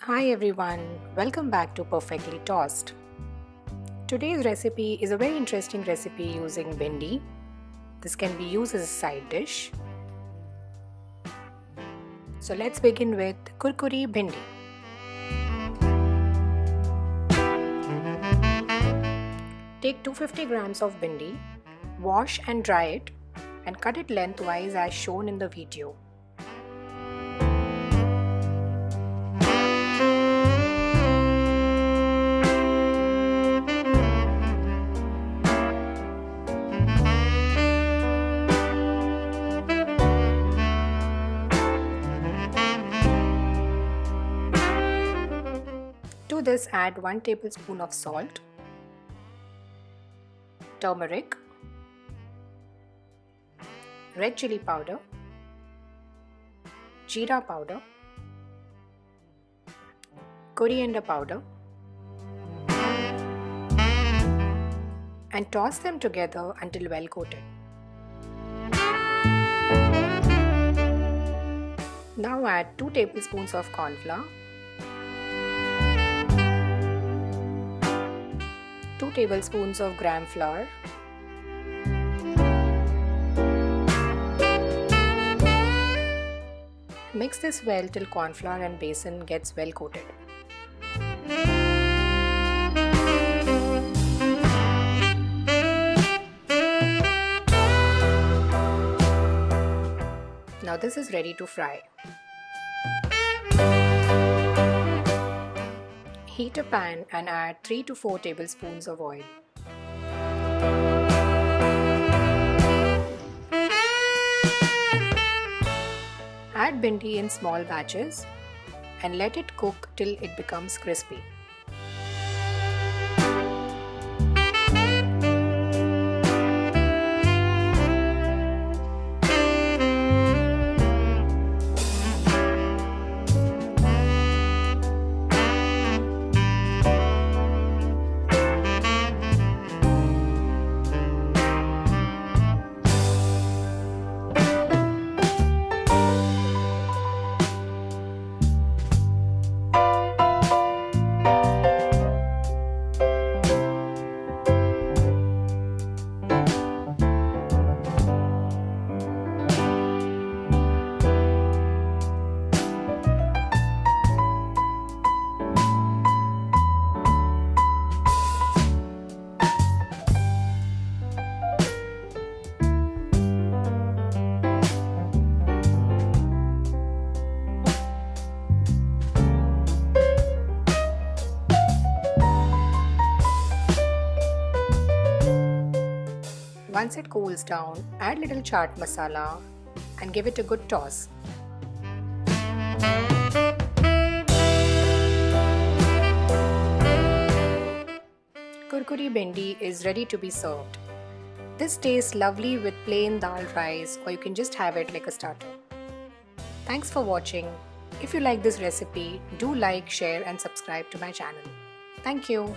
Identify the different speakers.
Speaker 1: Hi everyone, welcome back to Perfectly Tossed. Today's recipe is a very interesting recipe using bhindi. This can be used as a side dish. So let's begin with Kurkuri Bhindi. Take 250 grams of bhindi, wash and dry it and cut it lengthwise as shown in the video. To this, add 1 tablespoon of salt, turmeric, red chili powder, jeera powder, coriander powder, and toss them together until well coated. Now add 2 tablespoons of cornflour, 2 tablespoons of gram flour, mix this well till cornflour and besan gets well coated. Now this is ready to fry. Heat a pan and add 3 to 4 tablespoons of oil. Add bhindi in small batches and let it cook till it becomes crispy. Once it cools down, add little chaat masala and give it a good toss. Kurkuri Bhindi is ready to be served. This tastes lovely with plain dal rice, or you can just have it like a starter. Thanks for watching. If you like this recipe, do like, share and subscribe to my channel. Thank you.